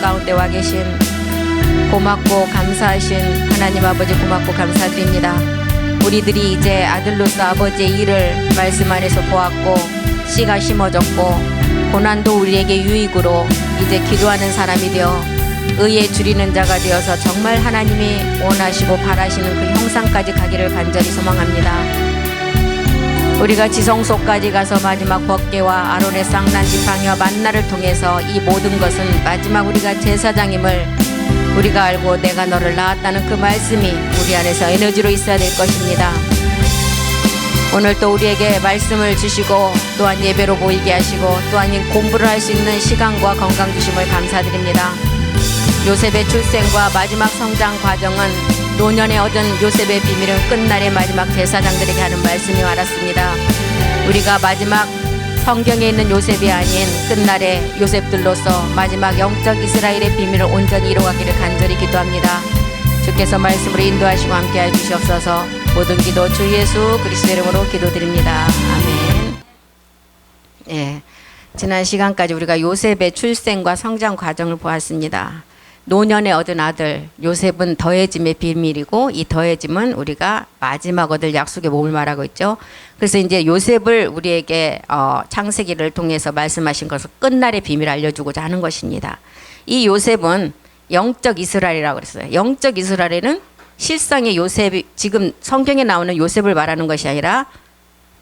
가운데 와 계신 고맙고 감사하신 하나님 아버지 고맙고 감사드립니다. 우리들이 이제 아들로서 아버지의 일을 말씀 안에서 보았고 씨가 심어졌고 고난도 우리에게 유익으로 이제 기도하는 사람이 되어 의에 줄이는 자가 되어서 정말 하나님이 원하시고 바라시는 그 형상까지 가기를 간절히 소망합니다. 우리가 지성소까지 가서 마지막 법궤와 아론의 쌍난 지팡이와 만나를 통해서 이 모든 것은 마지막 우리가 제사장임을 우리가 알고 내가 너를 낳았다는 그 말씀이 우리 안에서 에너지로 있어야 될 것입니다. 오늘 또 우리에게 말씀을 주시고 또한 예배로 보이게 하시고 또한 공부를 할 수 있는 시간과 건강 주심을 감사드립니다. 요셉의 출생과 마지막 성장 과정은 노년에 얻은 요셉의 비밀은 끝날의 마지막 제사장들에게 하는 말씀이 알았습니다. 우리가 마지막 성경에 있는 요셉이 아닌 끝날의 요셉들로서 마지막 영적 이스라엘의 비밀을 온전히 이루어가기를 간절히 기도합니다. 주께서 말씀으로 인도하시고 함께해 주시옵소서. 모든 기도 주 예수 그리스도 이름으로 기도드립니다. 아멘. 예, 지난 시간까지 우리가 요셉의 출생과 성장 과정을 보았습니다. 노년에 얻은 아들 요셉은 더해짐의 비밀이고 이 더해짐은 우리가 마지막 얻을 약속의 몸을 말하고 있죠. 그래서 이제 요셉을 우리에게 창세기를 통해서 말씀하신 것을 끝날의 비밀을 알려주고자 하는 것입니다. 이 요셉은 영적 이스라엘이라고 그랬어요. 영적 이스라엘은 실상의 요셉이 지금 성경에 나오는 요셉을 말하는 것이 아니라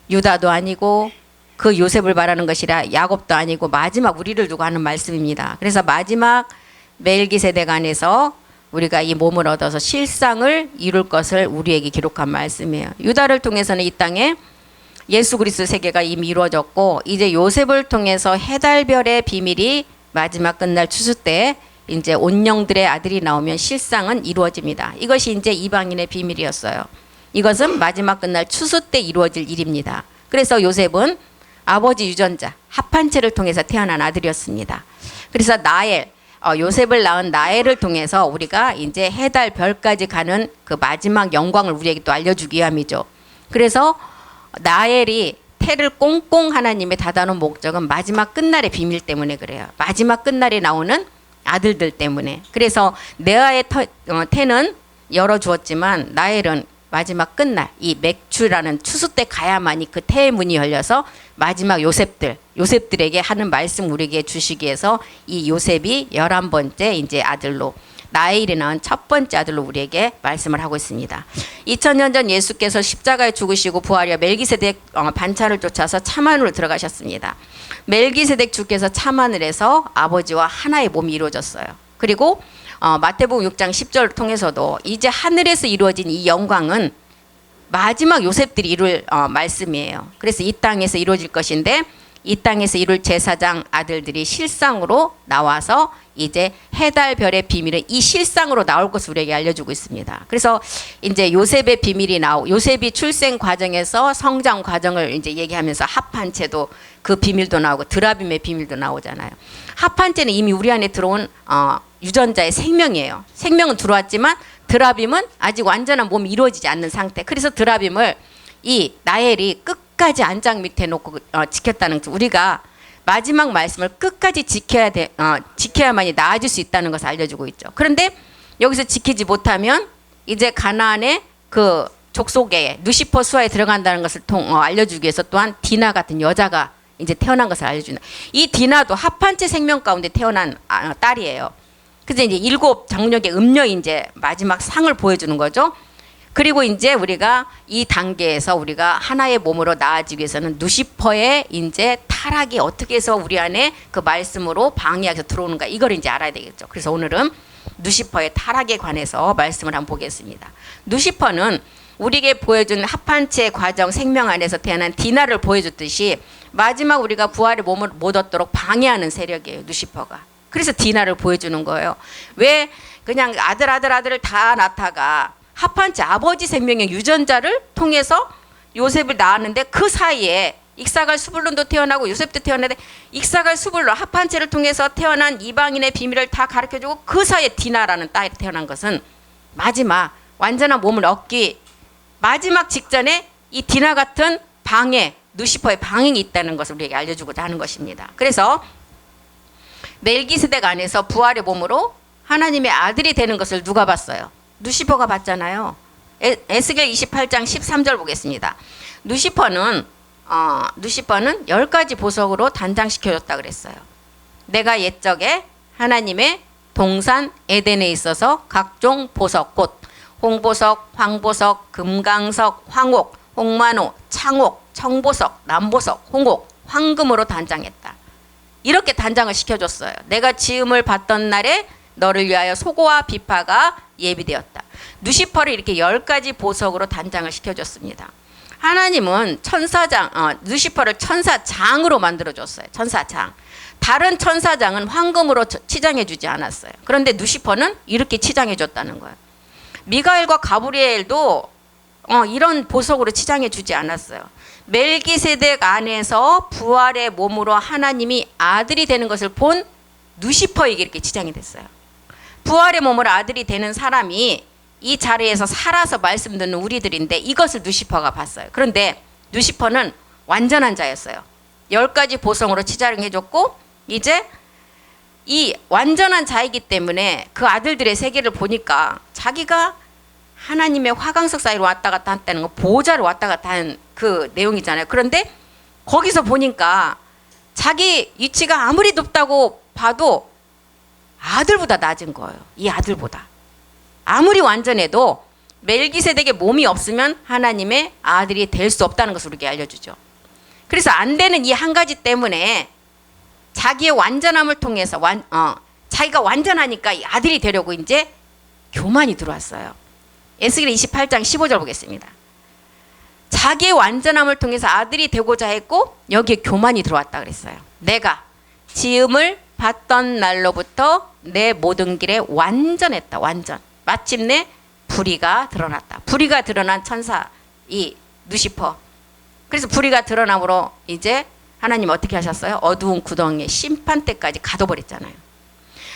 유다도 아니고 그 요셉을 말하는 것이라 야곱도 아니고 마지막 우리를 두고 하는 말씀입니다. 그래서 마지막 멜기세덱 안에서 우리가 이 몸을 얻어서 실상을 이룰 것을 우리에게 기록한 말씀이에요. 유다를 통해서는 이 땅에 예수 그리스도 세계가 이미 이루어졌고 이제 요셉을 통해서 해달별의 비밀이 마지막 끝날 추수 때 이제 온영들의 아들이 나오면 실상은 이루어집니다. 이것이 이제 이방인의 비밀이었어요. 이것은 마지막 끝날 추수 때 이루어질 일입니다. 그래서 요셉은 아버지 유전자 합한체를 통해서 태어난 아들이었습니다. 그래서 요셉을 낳은 나엘을 통해서 우리가 이제 해달 별까지 가는 그 마지막 영광을 우리에게 또 알려주기 위함이죠. 그래서 나엘이 태를 꽁꽁 하나님의 닫아놓은 목적은 마지막 끝날의 비밀 때문에 그래요. 마지막 끝날에 나오는 아들들 때문에. 그래서 레아의 태는 열어주었지만 나엘은 마지막 끝날 이 맥추라는 추수 때 가야만이 그 태의 문이 열려서 마지막 요셉들에게 하는 말씀 우리에게 주시기 위해서 이 요셉이 11번째 이제 아들로 나엘이 낳은 첫 번째 아들로 우리에게 말씀을 하고 있습니다. 2000년 전 예수께서 십자가에 죽으시고 부활하여 멜기세덱 반차를 쫓아서 참안으로 들어가셨습니다. 멜기세덱 주께서 참안을 해서 아버지와 하나의 몸이 이루어졌어요. 그리고 마태복음 6장 10절을 통해서도 이제 하늘에서 이루어진 이 영광은 마지막 요셉들이 이룰 말씀이에요. 그래서 이 땅에서 이루어질 것인데 이 땅에서 이룰 제사장 아들들이 실상으로 나와서 이제 해달별의 비밀은 이 실상으로 나올 것을 우리에게 알려주고 있습니다. 그래서 이제 요셉의 비밀이 요셉이 출생 과정에서 성장 과정을 이제 얘기하면서 합한체도 그 비밀도 나오고 드라빔의 비밀도 나오잖아요. 합한체는 이미 우리 안에 들어온 유전자의 생명이에요. 생명은 들어왔지만 드라빔은 아직 완전한 몸이 이루어지지 않는 상태. 그래서 드라빔을 이 나엘이 끝까지 안장 밑에 놓고 지켰다는 거. 우리가 마지막 말씀을 끝까지 지켜야만이 나아질 수 있다는 것을 알려주고 있죠. 그런데 여기서 지키지 못하면 이제 가나안의 그 족속에 누시퍼 수하에 들어간다는 것을 알려주기 위해서 또한 디나 같은 여자가 이제 태어난 것을 알려준다. 이 디나도 합한체 생명 가운데 태어난 딸이에요. 그래서 이제 7 장력의 음녀 이제 마지막 상을 보여주는 거죠. 그리고 이제 우리가 이 단계에서 우리가 하나의 몸으로 나아지기 위해서는 누시퍼의 이제 타락이 어떻게 해서 우리 안에 그 말씀으로 방해해서 들어오는가 이걸 이제 알아야 되겠죠. 그래서 오늘은 누시퍼의 타락에 관해서 말씀을 한번 보겠습니다. 누시퍼는 우리에게 보여준 합한체 과정 생명 안에서 태어난 디나를 보여줬듯이 마지막 우리가 부활의 몸을 못 얻도록 방해하는 세력이에요. 누시퍼가. 그래서 디나를 보여주는 거예요. 왜 그냥 아들을 다 낳다가 합한체 아버지 생명의 유전자를 통해서 요셉을 낳았는데 그 사이에 익사갈 수불론도 태어나고 요셉도 태어나는데 익사갈 수불론 합한체를 통해서 태어난 이방인의 비밀을 다 가르쳐주고 그 사이에 디나라는 딸이 태어난 것은 마지막 완전한 몸을 얻기 마지막 직전에 이 디나 같은 방해 누시퍼의 방행이 있다는 것을 우리에게 알려주고자 하는 것입니다. 그래서 멜기세덱 안에서 부활의 몸으로 하나님의 아들이 되는 것을 누가 봤어요? 누시퍼가 봤잖아요. 에스겔 28장 13절 보겠습니다. 누시퍼는 10가지 보석으로 단장시켜줬다 그랬어요. 내가 옛적에 하나님의 동산 에덴에 있어서 각종 보석, 곧 홍보석, 황보석, 금강석, 황옥, 홍만호, 창옥, 청보석, 남보석, 홍옥, 황금으로 단장했다. 이렇게 단장을 시켜줬어요. 내가 지음을 받던 날에 너를 위하여 소고와 비파가 예비되었다. 누시퍼를 이렇게 10가지 보석으로 단장을 시켜줬습니다. 하나님은 누시퍼를 천사장으로 만들어줬어요. 천사장. 다른 천사장은 황금으로 치장해주지 않았어요. 그런데 누시퍼는 이렇게 치장해줬다는 거예요. 미가엘과 가브리엘도 이런 보석으로 치장해주지 않았어요. 멜기세덱 안에서 부활의 몸으로 하나님이 아들이 되는 것을 본 누시퍼에게 이렇게 치장이 됐어요. 부활의 몸으로 아들이 되는 사람이 이 자리에서 살아서 말씀 듣는 우리들인데 이것을 누시퍼가 봤어요. 그런데 누시퍼는 완전한 자였어요. 10가지 보석으로 치장해줬고 이제 이 완전한 자이기 때문에 그 아들들의 세계를 보니까 자기가 하나님의 화강석 사이로 왔다 갔다 한다는 거, 보호자로 왔다 갔다 하는 그 내용이잖아요. 그런데 거기서 보니까 자기 위치가 아무리 높다고 봐도 아들보다 낮은 거예요. 이 아들보다. 아무리 완전해도 멜기세덱의 몸이 없으면 하나님의 아들이 될 수 없다는 것을 우리에게 알려주죠. 그래서 안 되는 이 한 가지 때문에 자기의 완전함을 통해서 자기가 완전하니까 이 아들이 되려고 이제 교만이 들어왔어요. 에스겔 28장 15절 보겠습니다. 자기의 완전함을 통해서 아들이 되고자 했고 여기에 교만이 들어왔다 그랬어요. 내가 지음을 받던 날로부터 내 모든 길에 완전했다. 완전. 마침내 불의가 드러났다. 불의가 드러난 천사 이 누시퍼. 그래서 불의가 드러남으로 이제 하나님 어떻게 하셨어요? 어두운 구덩이에 심판 때까지 가둬버렸잖아요.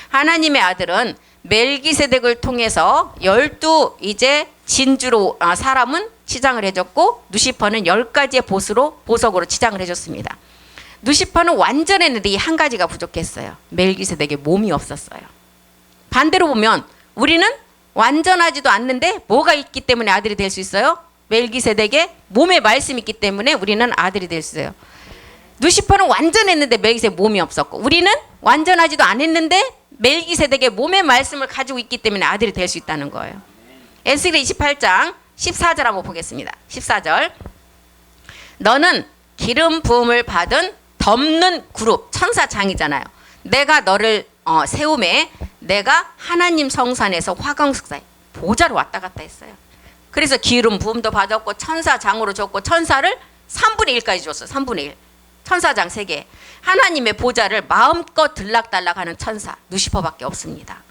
하나님의 아들은 멜기세덱을 통해서 12 이제 진주로 사람은 치장을 해줬고 누시퍼는 10가지의 보석으로 치장을 해줬습니다. 누시퍼는 완전했는데 이 한 가지가 부족했어요. 멜기세덱의 몸이 없었어요. 반대로 보면 우리는 완전하지도 않는데 뭐가 있기 때문에 아들이 될 수 있어요? 멜기세덱의 몸에 말씀이 있기 때문에 우리는 아들이 될 수 있어요. 누시퍼는 완전했는데 멜기세덱 몸이 없었고 우리는 완전하지도 않았는데 멜기세덱의 몸의 말씀을 가지고 있기 때문에 아들이 될 수 있다는 거예요. 에스겔 28장 14절 한번 보겠습니다. 14절. 너는 기름 부음을 받은 덮는 그룹 천사장이잖아요. 내가 너를 세움에 내가 하나님 성산에서 화강석 사이 보좌로 왔다 갔다 했어요. 그래서 기름 부음도 받았고 천사장으로 줬고 천사를 3분의 1까지 줬어요. 3분의 1. 천사장 3개. 하나님의 보좌를 마음껏 들락달락하는 천사 누시퍼밖에 없습니다.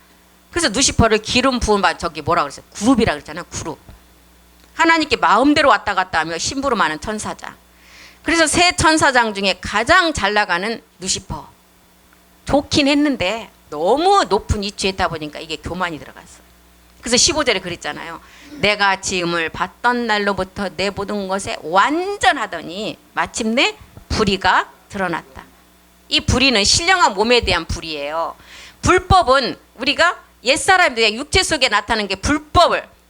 그래서 누시퍼를 기름 부음 받은 저기 뭐라 그랬어요? 그룹이라 그랬잖아요. 그룹. 하나님께 마음대로 왔다 갔다 하며 심부름하는 천사장. 그래서 세 천사장 중에 가장 잘 나가는 누시퍼. 좋긴 했는데 너무 높은 위치에 있다 보니까 이게 교만이 들어갔어요. 그래서 15절에 그랬잖아요. 내가 지음을 받던 날로부터 내 모든 것에 완전하더니 마침내 불의가 드러났다. 이 불의는 신령한 몸에 대한 불의예요. 불법은 우리가 옛사람들의 육체 속에 나타나는 게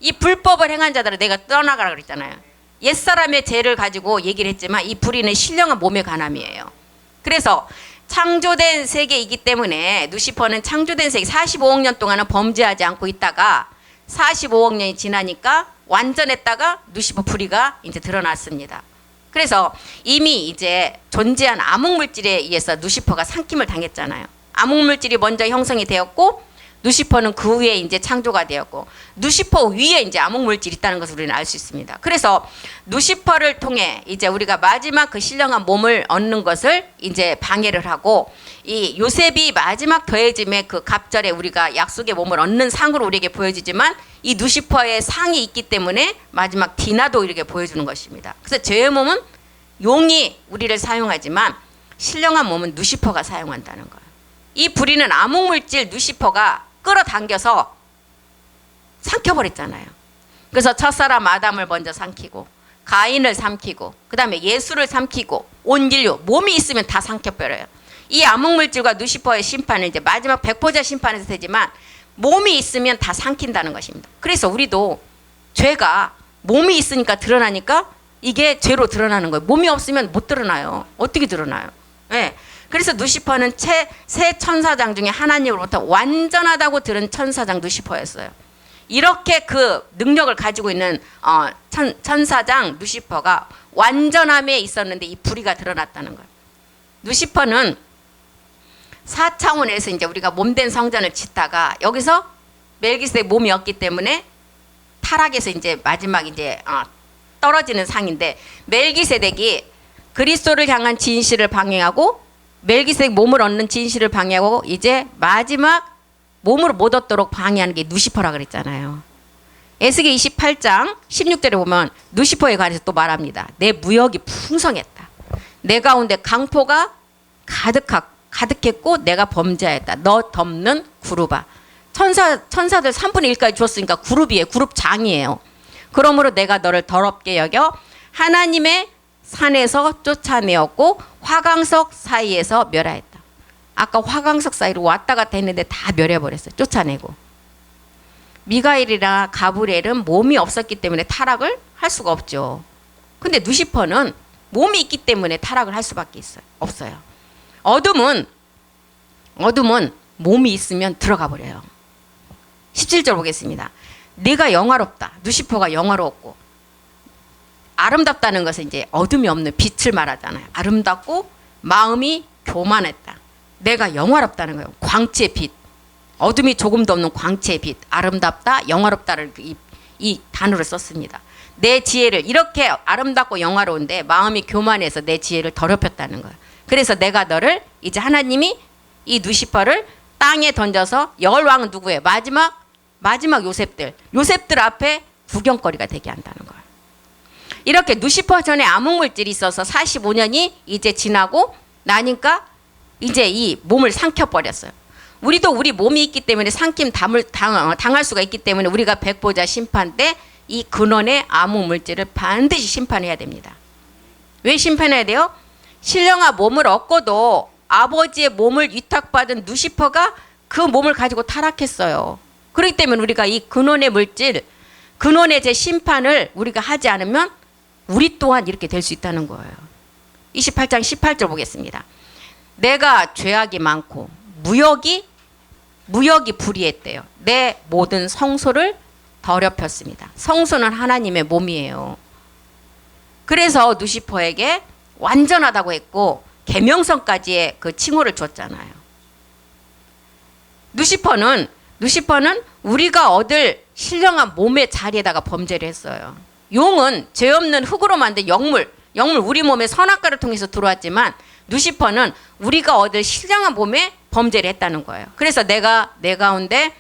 이 불법을 행한 자들을 내가 떠나가라 그랬잖아요. 옛사람의 죄를 가지고 얘기를 했지만 이 불의는 신령한 몸의 간암이에요. 그래서 창조된 세계이기 때문에 누시퍼는 창조된 세계 45억 년 동안은 범죄하지 않고 있다가 45억 년이 지나니까 완전했다가 누시퍼 불의가 이제 드러났습니다. 그래서 이미 이제 존재한 암흑물질에 의해서 누시퍼가 삼킴을 당했잖아요. 암흑물질이 먼저 형성이 되었고 누시퍼는 그 위에 이제 창조가 되었고 누시퍼 위에 이제 암흑물질이 있다는 것을 우리는 알 수 있습니다. 그래서 누시퍼를 통해 이제 우리가 마지막 그 신령한 몸을 얻는 것을 이제 방해를 하고 이 요셉이 마지막 더해짐의 그 갑절에 우리가 약속의 몸을 얻는 상으로 우리에게 보여지지만 이 누시퍼의 상이 있기 때문에 마지막 디나도 이렇게 보여주는 것입니다. 그래서 죄의 몸은 용이 우리를 사용하지만 신령한 몸은 누시퍼가 사용한다는 거예요. 이 불의는 암흑물질 누시퍼가 끌어당겨서 삼켜버렸잖아요. 그래서 첫사람 아담을 먼저 삼키고 가인을 삼키고 그 다음에 예수를 삼키고 온 인류 몸이 있으면 다 삼켜버려요. 이 암흑물질과 누시퍼의 심판은 이제 마지막 백보자 심판에서 되지만 몸이 있으면 다 삼킨다는 것입니다. 그래서 우리도 죄가 몸이 있으니까 드러나니까 이게 죄로 드러나는 거예요. 몸이 없으면 못 드러나요. 어떻게 드러나요? 네. 그래서 누시퍼는 세 천사장 중에 하나님으로부터 완전하다고 들은 천사장 누시퍼였어요. 이렇게 그 능력을 가지고 있는 천사장 누시퍼가 완전함에 있었는데 이 불의가 드러났다는 거예요. 누시퍼는 4차원에서 이제 우리가 몸된 성전을 짓다가 여기서 멜기세덱 몸이 없기 때문에 타락해서 이제 마지막 이제 떨어지는 상인데, 멜기세덱이 그리스도를 향한 진실을 방해하고 멜기세덱 몸을 얻는 진실을 방해하고 이제 마지막 몸으로 못 얻도록 방해하는 게 누시퍼라 그랬잖아요. 에스겔 28장 16절에 보면 누시퍼에 관해서 또 말합니다. 내 무역이 풍성했다. 내 가운데 강포가 가득했고 내가 범죄하였다. 너 덮는 구루바. 천사들 3분의 1까지 줬으니까 그룹이에요. 그룹장이에요. 그러므로 내가 너를 더럽게 여겨 하나님의 산에서 쫓아내었고 화강석 사이에서 멸하였다. 아까 화강석 사이로 왔다 갔다 했는데 다 멸해버렸어요. 쫓아내고. 미가엘이나 가브리엘은 몸이 없었기 때문에 타락을 할 수가 없죠. 근데 누시퍼는 몸이 있기 때문에 타락을 할 수밖에 없어요. 어둠은 몸이 있으면 들어가 버려요. 17절 보겠습니다. 네가 영화롭다. 누시퍼가 영화로웠고, 아름답다는 것은 이제 어둠이 없는 빛을 말하잖아요. 아름답고 마음이 교만했다. 내가 영화롭다는 거예요. 광채의 빛. 어둠이 조금도 없는 광채의 빛. 아름답다, 영화롭다를 이 단어를 썼습니다. 내 지혜를 이렇게 아름답고 영화로운데 마음이 교만해서 내 지혜를 더럽혔다는 거예요. 그래서 내가 너를 이제 하나님이 이 누시퍼를 땅에 던져서 열왕은 누구예요? 마지막 요셉들 앞에 구경거리가 되게 한다는 거예요. 이렇게 누시퍼 전에 암흑물질이 있어서 45년이 이제 지나고 나니까 이제 이 몸을 삼켜버렸어요. 우리도 우리 몸이 있기 때문에 삼킴 당할 수가 있기 때문에 우리가 백보자 심판 때 이 근원의 암흑물질을 반드시 심판해야 됩니다. 왜 심판해야 돼요? 신령한 몸을 얻고도 아버지의 몸을 위탁받은 누시퍼가 그 몸을 가지고 타락했어요. 그렇기 때문에 우리가 이 근원의 물질, 근원의 제 심판을 우리가 하지 않으면 우리 또한 이렇게 될 수 있다는 거예요. 28장 18절 보겠습니다. 내가 죄악이 많고 무역이 불의했대요. 내 모든 성소를 더럽혔습니다. 성소는 하나님의 몸이에요. 그래서 누시퍼에게 완전하다고 했고 계명성까지의 그 칭호를 줬잖아요. 누시퍼는 우리가 얻을 신령한 몸의 자리에다가 범죄를 했어요. 용은 죄 없는 흙으로 만든 영물 우리 몸의 선악과를 통해서 들어왔지만 누시퍼는 우리가 얻을 신령한 몸에 범죄를 했다는 거예요. 그래서 내가 내 가운데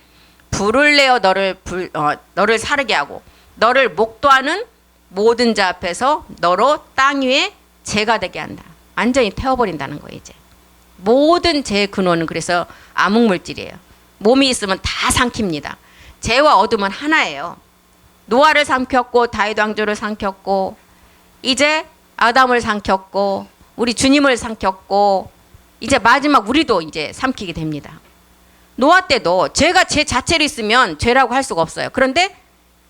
불을 내어 너를 사르게 하고 너를 목도하는 모든 자 앞에서 너로 땅 위에 죄가 되게 한다. 완전히 태워버린다는 거예요. 이제 모든 죄의 근원은 그래서 암흑물질이에요. 몸이 있으면 다 삼킵니다. 죄와 어둠은 하나예요. 노아를 삼켰고 다윗 왕조를 삼켰고 이제 아담을 삼켰고 우리 주님을 삼켰고 이제 마지막 우리도 이제 삼키게 됩니다. 노아 때도 죄가 죄 자체로 있으면 죄라고 할 수가 없어요. 그런데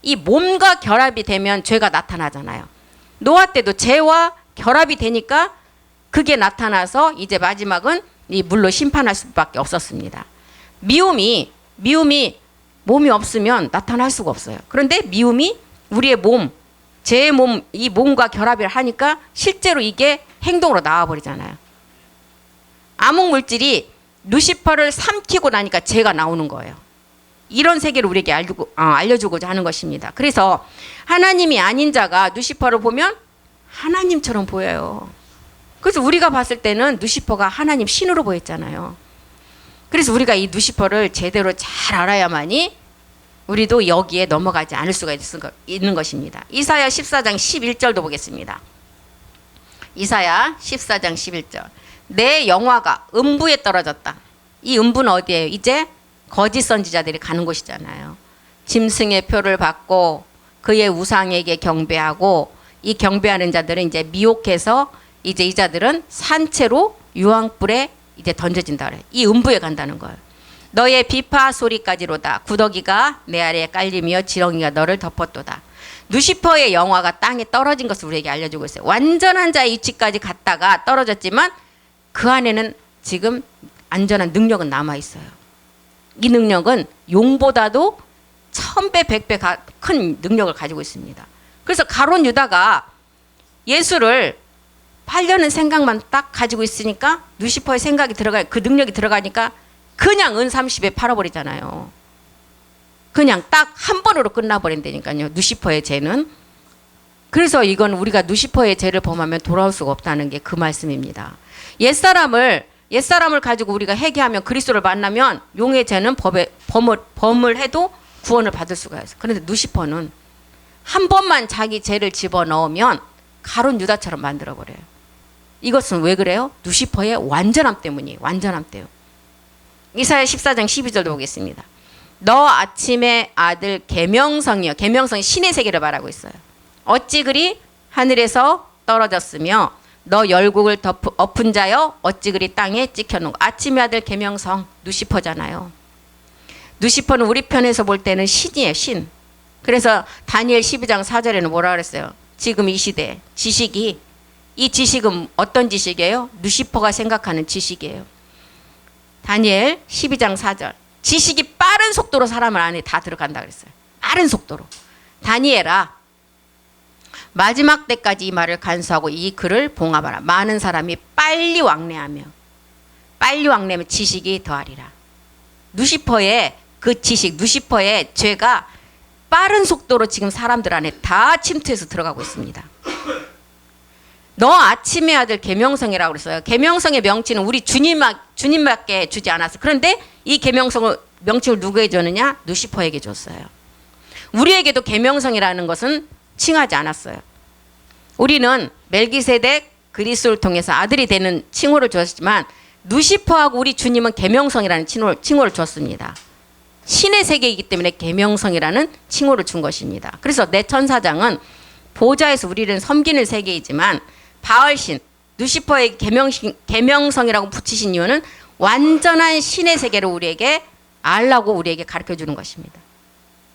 이 몸과 결합이 되면 죄가 나타나잖아요. 노아 때도 죄와 결합이 되니까 그게 나타나서 이제 마지막은 이 물로 심판할 수밖에 없었습니다. 미움이 몸이 없으면 나타날 수가 없어요. 그런데 미움이 우리의 제 몸, 이 몸과 결합을 하니까 실제로 이게 행동으로 나와버리잖아요. 암흑물질이 누시퍼를 삼키고 나니까 죄가 나오는 거예요. 이런 세계를 우리에게 알려주고자 하는 것입니다. 그래서 하나님이 아닌 자가 누시퍼를 보면 하나님처럼 보여요. 그래서 우리가 봤을 때는 누시퍼가 하나님 신으로 보였잖아요. 그래서 우리가 이 누시퍼를 제대로 잘 알아야만이 우리도 여기에 넘어가지 않을 수가 있는 것입니다. 이사야 14장 11절도 보겠습니다. 이사야 14장 11절. 내 영화가 음부에 떨어졌다. 이 음부는 어디예요? 이제 거짓 선지자들이 가는 곳이잖아요. 짐승의 표를 받고 그의 우상에게 경배하고 이 경배하는 자들은 이제 미혹해서 이제 이 자들은 산채로 유황불에 이제 던져진다 그래. 이 음부에 간다는 거예요. 너의 비파 소리까지로다. 구더기가 내 아래에 깔리며 지렁이가 너를 덮었도다. 누시퍼의 영화가 땅에 떨어진 것을 우리에게 알려주고 있어요. 완전한 자의 위치까지 갔다가 떨어졌지만 그 안에는 지금 안전한 능력은 남아있어요. 이 능력은 용보다도 1000배, 100배 큰 능력을 가지고 있습니다. 그래서 가룟 유다가 예수를 팔려는 생각만 딱 가지고 있으니까 누시퍼의 생각이 그 능력이 들어가니까 그냥 은 30에 팔아버리잖아요. 그냥 딱 한 번으로 끝나버린다니까요. 누시퍼의 죄는. 그래서 이건 우리가 누시퍼의 죄를 범하면 돌아올 수가 없다는 게 그 말씀입니다. 옛사람을 가지고 우리가 회개하면 그리스도를 만나면 용의 죄는 범을 해도 구원을 받을 수가 있어요. 그런데 누시퍼는 한 번만 자기 죄를 집어넣으면 가룟 유다처럼 만들어버려요. 이것은 왜 그래요? 누시퍼의 완전함 때문이에요. 완전함 때문에. 이사야 14장 12절도 보겠습니다. 너 아침의 아들 계명성이여. 계명성이 신의 세계를 말하고 있어요. 어찌 그리 하늘에서 떨어졌으며 너 열국을 엎은 자여 어찌 그리 땅에 찍혀놓은. 아침의 아들 계명성 누시퍼잖아요. 누시퍼는 우리 편에서 볼 때는 신이에요. 신. 그래서 다니엘 12장 4절에는 뭐라 그랬어요? 지금 이 시대 지식이, 이 지식은 어떤 지식이에요? 누시퍼가 생각하는 지식이에요. 다니엘 12장 4절. 지식이 빠른 속도로 사람 안에 다 들어간다 그랬어요. 빠른 속도로. 다니엘아, 마지막 때까지 이 말을 간수하고 이 글을 봉합하라. 많은 사람이 빨리 왕래하며 지식이 더하리라. 누시퍼의 그 지식, 누시퍼의 죄가 빠른 속도로 지금 사람들 안에 다 침투해서 들어가고 있습니다. 너 아침의 아들 계명성이라고 그랬어요. 계명성의 명칭은 우리 주님밖에 주지 않았어요. 그런데 이 계명성을 명칭을 누구에게 줬느냐? 누시퍼에게 줬어요. 우리에게도 계명성이라는 것은 칭하지 않았어요. 우리는 멜기세덱 그리스도를 통해서 아들이 되는 칭호를 줬지만 누시퍼하고 우리 주님은 계명성이라는 칭호를 줬습니다. 신의 세계이기 때문에 계명성이라는 칭호를 준 것입니다. 그래서 내 천사장은 보좌에서 우리를 섬기는 세계이지만 바알신, 누시퍼의 계명성이라고 붙이신 이유는 완전한 신의 세계를 우리에게 알라고 우리에게 가르쳐주는 것입니다.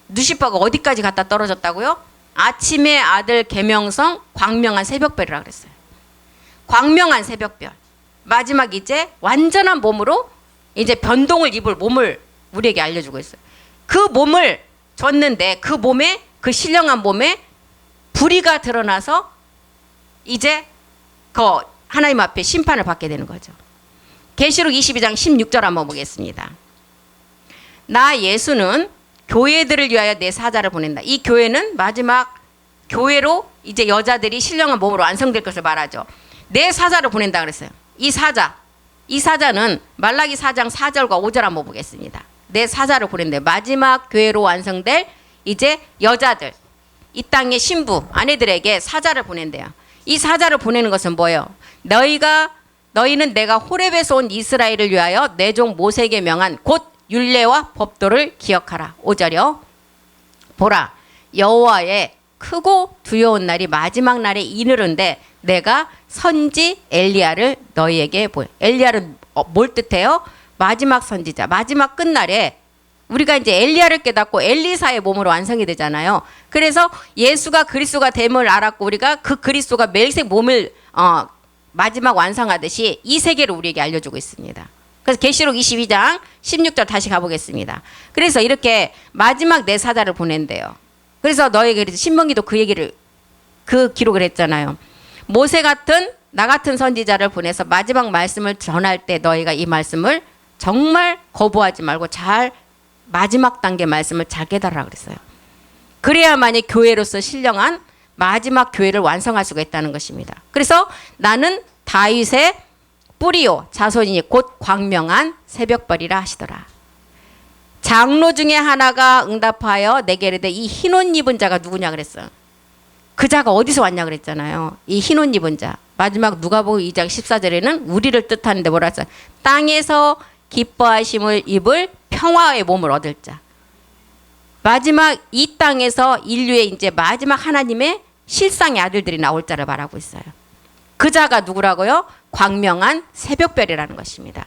누시퍼가 어디까지 갔다 떨어졌다고요? 아침의 아들 계명성 광명한 새벽별이라고 그랬어요. 광명한 새벽별. 마지막 이제 완전한 몸으로 이제 변동을 입을 몸을 우리에게 알려주고 있어요. 그 몸을 줬는데 그 몸에, 그 신령한 몸에 불의가 드러나서 이제 그 하나님 앞에 심판을 받게 되는 거죠. 계시록 22장 16절 한번 보겠습니다. 나 예수는 교회들을 위하여 내 사자를 보낸다. 이 교회는 마지막 교회로 이제 여자들이 신령한 몸으로 완성될 것을 말하죠. 내 사자를 보낸다 그랬어요. 이 사자는 말라기 4장 4절과 5절 한번 보겠습니다. 내 사자를 보낸대. 마지막 교회로 완성될 이제 여자들, 이 땅의 신부 아내들에게 사자를 보낸대요. 이 사자를 보내는 것은 뭐예요? 너희는 내가 호렙에서 온 이스라엘을 위하여 내 종 모세에게 명한 곧 율례와 법도를 기억하라. 5절이요. 보라, 여호와의 크고 두려운 날이 마지막 날에 이르는데 내가 선지 엘리야를 너희에게 보여. 엘리야는 뭘 뜻해요? 마지막 선지자, 마지막 끝날에 우리가 이제 엘리야를 깨닫고 엘리사의 몸으로 완성이 되잖아요. 그래서 예수가 그리스도가 됨을 알았고 우리가 그 그리스도가 멜기세덱 몸을 마지막 완성하듯이 이 세계를 우리에게 알려주고 있습니다. 그래서 계시록 22장 16절 다시 가보겠습니다. 그래서 이렇게 마지막 내 사자를 보낸대요. 그래서 너에게 신명기도 그 기록을 했잖아요. 모세 같은 나 같은 선지자를 보내서 마지막 말씀을 전할 때 너희가 이 말씀을 정말 거부하지 말고 잘 마지막 단계 말씀을 잘 깨달으라 그랬어요. 그래야만이 교회로서 신령한 마지막 교회를 완성할 수가 있다는 것입니다. 그래서 나는 다윗의 뿌리요 자손이니 곧 광명한 새벽벌이라 하시더라. 장로 중에 하나가 응답하여 내게 이르되 이 흰옷 입은 자가 누구냐 그랬어요. 그 자가 어디서 왔냐 그랬잖아요. 이 흰옷 입은 자. 마지막 누가복음 2장 14절에는 우리를 뜻하는데 뭐라 했어요? 땅에서 기뻐하심을 입을 평화의 몸을 얻을 자. 마지막 이 땅에서 인류의 이제 마지막 하나님의 실상의 아들들이 나올 자를 말하고 있어요. 그 자가 누구라고요? 광명한 새벽별이라는 것입니다.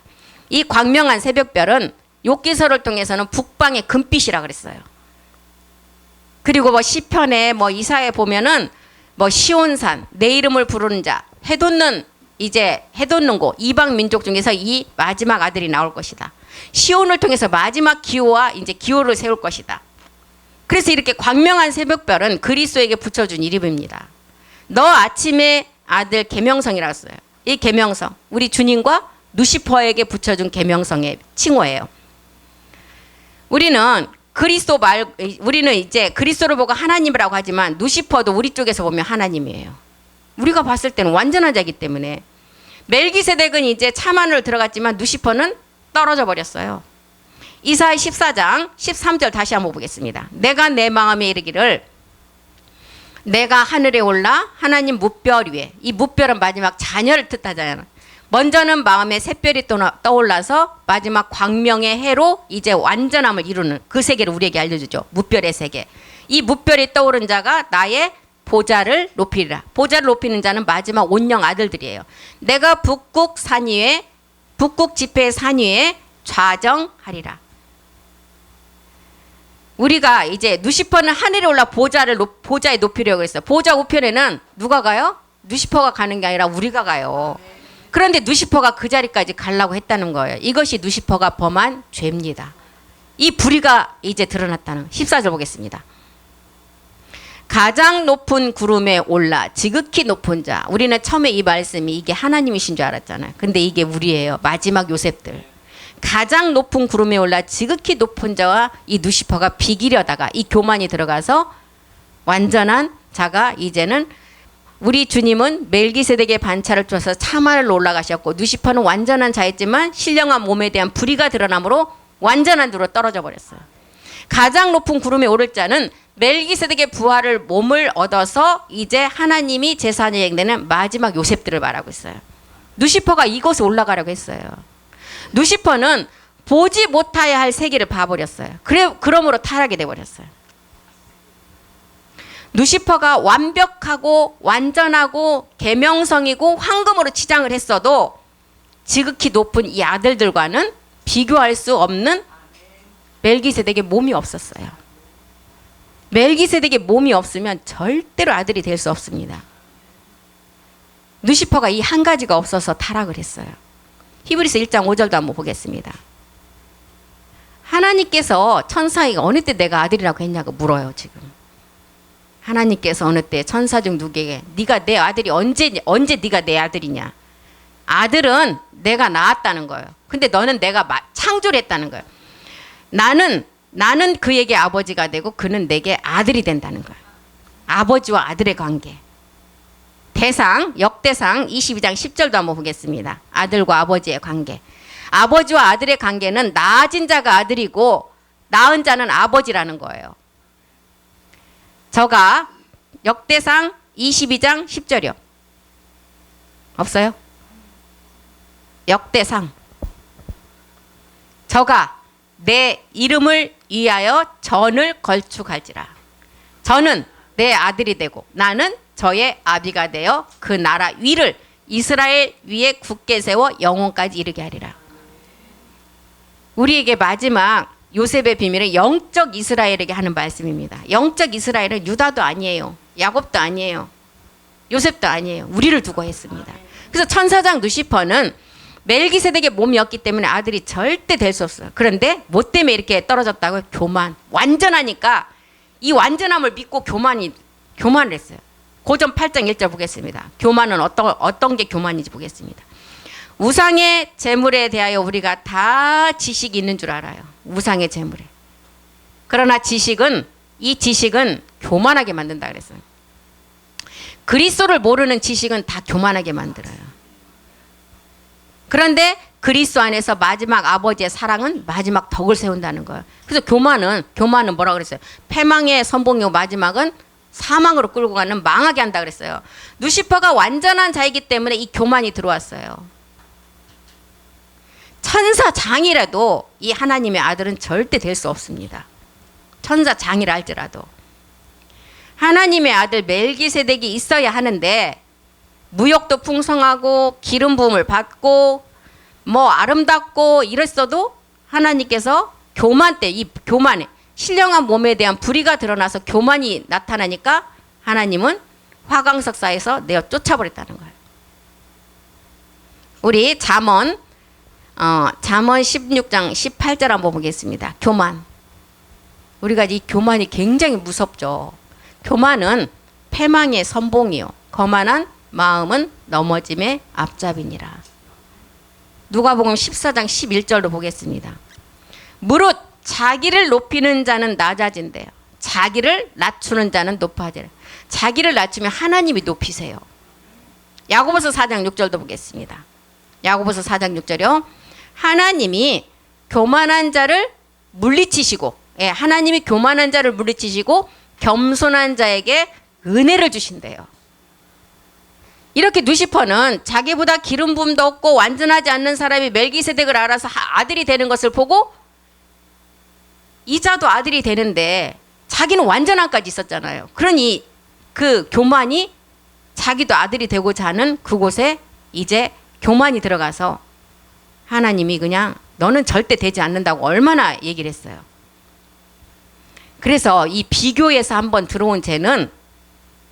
이 광명한 새벽별은 욥기서를 통해서는 북방의 금빛이라 그랬어요. 그리고 뭐 시편에 뭐 이사에 보면은 뭐 시온산, 내 이름을 부르는 자, 해돋는 곳, 이방 민족 중에서 이 마지막 아들이 나올 것이다. 시온을 통해서 마지막 기호와 이제 기호를 세울 것이다. 그래서 이렇게 광명한 새벽별은 그리스도에게 붙여준 이름입니다. 너 아침의 아들 계명성이라고 했어요. 이 계명성, 우리 주님과 누시퍼에게 붙여준 계명성의 칭호예요. 우리는 이제 그리스도를 보고 하나님이라고 하지만 누시퍼도 우리 쪽에서 보면 하나님이에요. 우리가 봤을 때는 완전한 자이기 때문에 멜기세덱은 이제 차만으로 들어갔지만 누시퍼는 떨어져 버렸어요. 이사야 14장 13절 다시 한번 보겠습니다. 내가 내 마음에 이르기를 내가 하늘에 올라 하나님 뭇별 위에, 이 뭇별은 마지막 자녀를 뜻하잖아요. 먼저는 마음에 샛별이 떠올라서 마지막 광명의 해로 이제 완전함을 이루는 그 세계를 우리에게 알려주죠. 뭇별의 세계. 이 뭇별이 떠오른 자가 나의 보좌를 높이리라. 보좌를 높이는 자는 마지막 온영 아들들이에요. 내가 북극 지폐의 산 위에 좌정하리라. 우리가 이제 누시퍼는 하늘에 올라 보좌에 높이려고 했어요. 보좌 우편에는 누가 가요? 누시퍼가 가는 게 아니라 우리가 가요. 그런데 누시퍼가 그 자리까지 가려고 했다는 거예요. 이것이 누시퍼가 범한 죄입니다. 이 불의가 이제 드러났다는 14절 보겠습니다. 가장 높은 구름에 올라 지극히 높은 자. 우리는 처음에 이 말씀이 이게 하나님이신 줄 알았잖아요. 근데 이게 우리예요. 마지막 요셉들. 가장 높은 구름에 올라 지극히 높은 자와 이 누시퍼가 비기려다가 이 교만이 들어가서 완전한 자가 이제는 우리 주님은 멜기세덱의 반차를 줘서 차마늘로 올라가셨고 누시퍼는 완전한 자였지만 신령한 몸에 대한 불의가 드러나므로 완전한 자로 떨어져 버렸어요. 가장 높은 구름에 오를 자는 멜기세덱의 부활을 몸을 얻어서 이제 하나님이 제사장에 되는 마지막 요셉들을 말하고 있어요. 누시퍼가 이곳에 올라가려고 했어요. 누시퍼는 보지 못해야 할 세계를 봐버렸어요. 그러므로 타락이 돼버렸어요. 누시퍼가 완벽하고 완전하고 계명성이고 황금으로 치장을 했어도 지극히 높은 이 아들들과는 비교할 수 없는 멜기세덱의 몸이 없었어요. 멜기세덱의 몸이 없으면 절대로 아들이 될 수 없습니다. 누시퍼가 이 한 가지가 없어서 타락을 했어요. 히브리서 1장 5절도 한번 보겠습니다. 하나님께서 천사에게 어느 때 내가 아들이라고 했냐고 물어요. 지금 하나님께서 어느 때 천사 중 누구에게 네가 내 아들이 언제 네가 내 아들이냐. 아들은 내가 낳았다는 거예요. 근데 너는 내가 창조를 했다는 거예요. 나는 그에게 아버지가 되고 그는 내게 아들이 된다는 거예요. 아버지와 아들의 관계. 역대상 22장 10절도 한번 보겠습니다. 아들과 아버지의 관계. 아버지와 아들의 관계는 낳아진 자가 아들이고 낳은 자는 아버지라는 거예요. 저가 역대상 22장 10절이요. 없어요? 역대상. 저가 내 이름을 위하여 전을 걸축할지라. 저는 내 아들이 되고 나는 저의 아비가 되어 그 나라 위를 이스라엘 위에 굳게 세워 영원까지 이르게 하리라. 우리에게 마지막 요셉의 비밀은 영적 이스라엘에게 하는 말씀입니다. 영적 이스라엘은 유다도 아니에요. 야곱도 아니에요. 요셉도 아니에요. 우리를 두고 했습니다. 그래서 천사장 누시퍼는 멜기세덱의 몸이었기 때문에 아들이 절대 될 수 없어요. 그런데 뭐 때문에 이렇게 떨어졌다고요? 교만. 완전하니까 이 완전함을 믿고 교만을 했어요. 고전 8장 1절 보겠습니다. 교만은 어떤 게 교만인지 보겠습니다. 우상의 재물에 대하여 우리가 다 지식이 있는 줄 알아요. 우상의 재물에. 그러나 이 지식은 교만하게 만든다 그랬어요. 그리스도를 모르는 지식은 다 교만하게 만들어요. 그런데 그리스도 안에서 마지막 아버지의 사랑은 마지막 덕을 세운다는 거예요. 그래서 교만은 뭐라 그랬어요? 패망의 선봉이고 마지막은 사망으로 끌고 가는 망하게 한다 그랬어요. 누시퍼가 완전한 자이기 때문에 이 교만이 들어왔어요. 천사장이라도 이 하나님의 아들은 절대 될 수 없습니다. 천사장이라 할지라도. 하나님의 아들 멜기세덱이 있어야 하는데 무역도 풍성하고 기름 부음을 받고 뭐 아름답고 이랬어도 하나님께서 교만 때 이 교만에 신령한 몸에 대한 불의가 드러나서 교만이 나타나니까 하나님은 화강석사에서 내어 쫓아버렸다는 거예요. 우리 잠언 16장 18절 한번 보겠습니다. 교만. 우리가 이 교만이 굉장히 무섭죠. 교만은 패망의 선봉이요 거만한 마음은 넘어짐의 앞잡이니라. 누가복음 14장 11절도 보겠습니다. 무릇 자기를 높이는 자는 낮아진대요. 자기를 낮추는 자는 높아지라. 자기를 낮추면 하나님이 높이세요. 야고보서 4장 6절도 보겠습니다. 야고보서 4장 6절이요. 하나님이 교만한 자를 물리치시고, 하나님이 교만한 자를 물리치시고 겸손한 자에게 은혜를 주신대요. 이렇게 누시퍼는 자기보다 기름 부음도 없고 완전하지 않는 사람이 멜기세덱을 알아서 아들이 되는 것을 보고 이자도 아들이 되는데 자기는 완전함까지 있었잖아요. 그러니 그 교만이 자기도 아들이 되고자 하는 그곳에 이제 교만이 들어가서 하나님이 그냥 너는 절대 되지 않는다고 얼마나 얘기를 했어요. 그래서 이 비교에서 한번 들어온 죄는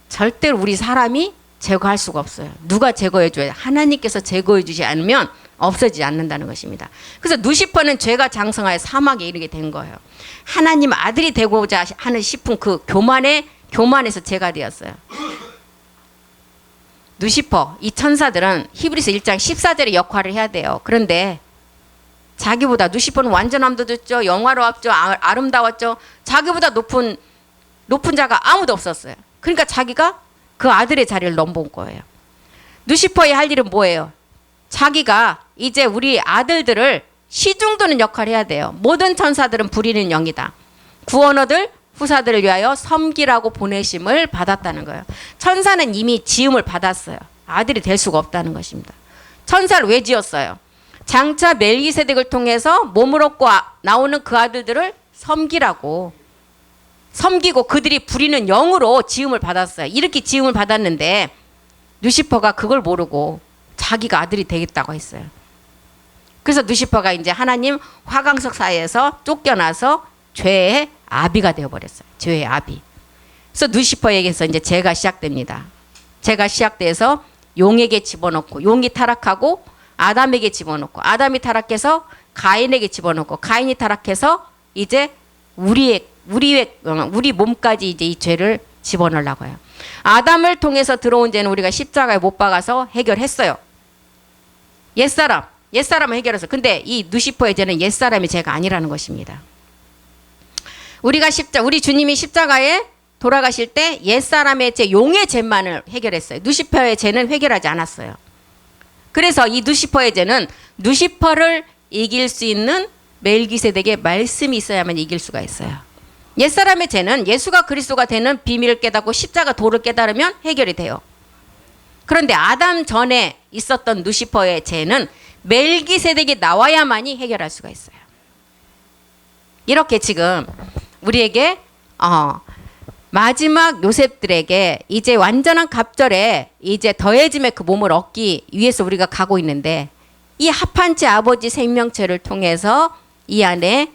절대로 우리 사람이 제거할 수가 없어요. 누가 제거해 줘야 하나님께서 제거해 주지 않으면 없어지지 않는다는 것입니다. 그래서 누시퍼는 죄가 장성하여 사막에 이르게 된 거예요. 하나님 아들이 되고자 하는 싶은 그 교만에서 죄가 되었어요. 누시퍼, 이 천사들은 히브리서 1장 14절의 역할을 해야 돼요. 그런데 자기보다 누시퍼는 완전함도 줬죠. 영화로웠죠. 아름다웠죠. 자기보다 높은 자가 아무도 없었어요. 그러니까 자기가 그 아들의 자리를 넘본 거예요. 누시퍼의 할 일은 뭐예요? 자기가 이제 우리 아들들을 시중도는 역할을 해야 돼요. 모든 천사들은 부리는 영이다. 구원 얻을 후사들을 위하여 섬기라고 보내심을 받았다는 거예요. 천사는 이미 지음을 받았어요. 아들이 될 수가 없다는 것입니다. 천사를 왜 지었어요? 장차 멜기세덱을 통해서 몸을 얻고 나오는 그 아들들을 섬기라고, 섬기고 그들이 부리는 영으로 지음을 받았어요. 이렇게 지음을 받았는데 누시퍼가 그걸 모르고 자기가 아들이 되겠다고 했어요. 그래서 누시퍼가 이제 하나님 화강석 사이에서 쫓겨나서 죄의 아비가 되어버렸어요. 죄의 아비. 그래서 누시퍼에게서 이제 죄가 시작됩니다. 죄가 시작돼서 용에게 집어넣고, 용이 타락하고 아담에게 집어넣고, 아담이 타락해서 가인에게 집어넣고, 가인이 타락해서 이제 우리 몸까지 이제 이 죄를 집어넣으려고 해요. 아담을 통해서 들어온 죄는 우리가 십자가에 못 박아서 해결했어요. 옛사람은 해결했어요. 근데 이 누시퍼의 죄는 옛사람의 죄가 아니라는 것입니다. 우리 주님이 십자가에 돌아가실 때 옛사람의 죄, 용의 죄만을 해결했어요. 누시퍼의 죄는 해결하지 않았어요. 그래서 이 누시퍼의 죄는 누시퍼를 이길 수 있는 멜기세덱의 말씀이 있어야만 이길 수가 있어요. 옛사람의 죄는 예수가 그리스도가 되는 비밀을 깨닫고 십자가 도를 깨달으면 해결이 돼요. 그런데 아담 전에 있었던 누시퍼의 죄는 멜기세덱이 나와야만이 해결할 수가 있어요. 이렇게 지금 우리에게 마지막 요셉들에게 이제 완전한 갑절에 이제 더해짐의 그 몸을 얻기 위해서 우리가 가고 있는데, 이 합한 채 아버지 생명체를 통해서 이 안에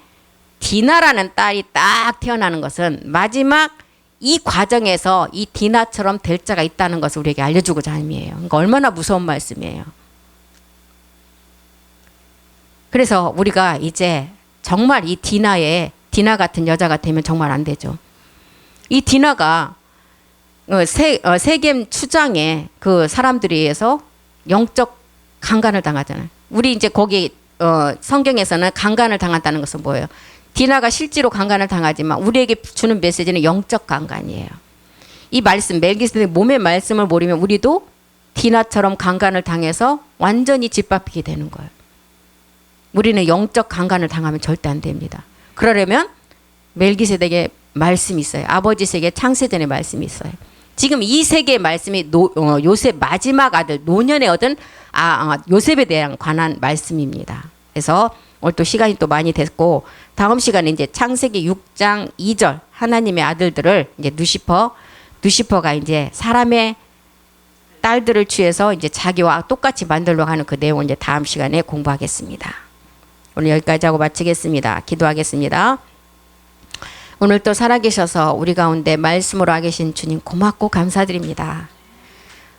디나라는 딸이 딱 태어나는 것은 마지막 이 과정에서 이 디나처럼 될 자가 있다는 것을 우리에게 알려주고자 하는 의미예요. 그러니까 얼마나 무서운 말씀이에요. 그래서 우리가 이제 정말 이 디나 같은 여자가 되면 정말 안 되죠. 이 디나가 세겜 추장에 그 사람들에 의해서 영적 강간을 당하잖아요. 우리 이제 거기 성경에서는 강간을 당한다는 것은 뭐예요? 디나가 실제로 강간을 당하지만 우리에게 주는 메시지는 영적 강간이에요. 이 말씀, 멜기세덱 몸의 말씀을 모르면 우리도 디나처럼 강간을 당해서 완전히 짓밟히게 되는 거예요. 우리는 영적 강간을 당하면 절대 안 됩니다. 그러려면 멜기세덱의 말씀이 있어요. 아버지 세계 창세전의 말씀이 있어요. 지금 이 세계의 말씀이 요셉 마지막 아들 노년에 얻은 요셉에 대한 관한 말씀입니다. 그래서 오늘 또 시간이 또 많이 됐고, 다음 시간에 이제 창세기 6장 2절 하나님의 아들들을 이제 누시퍼가 이제 사람의 딸들을 취해서 이제 자기와 똑같이 만들려고 하는 그 내용을 이제 다음 시간에 공부하겠습니다. 오늘 여기까지 하고 마치겠습니다. 기도하겠습니다. 오늘 또 살아계셔서 우리 가운데 말씀으로 와 계신 주님 고맙고 감사드립니다.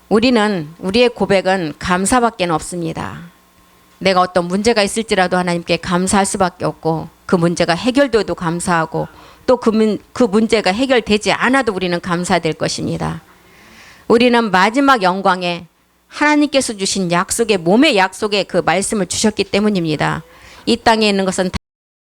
우리는 우리의 고백은 감사밖에 없습니다. 내가 어떤 문제가 있을지라도 하나님께 감사할 수밖에 없고 그 문제가 해결돼도 감사하고 또 그 문제가 해결되지 않아도 우리는 감사될 것입니다. 우리는 마지막 영광에 하나님께서 주신 약속의 몸의 약속의 그 말씀을 주셨기 때문입니다. 이 땅에 있는 것은 다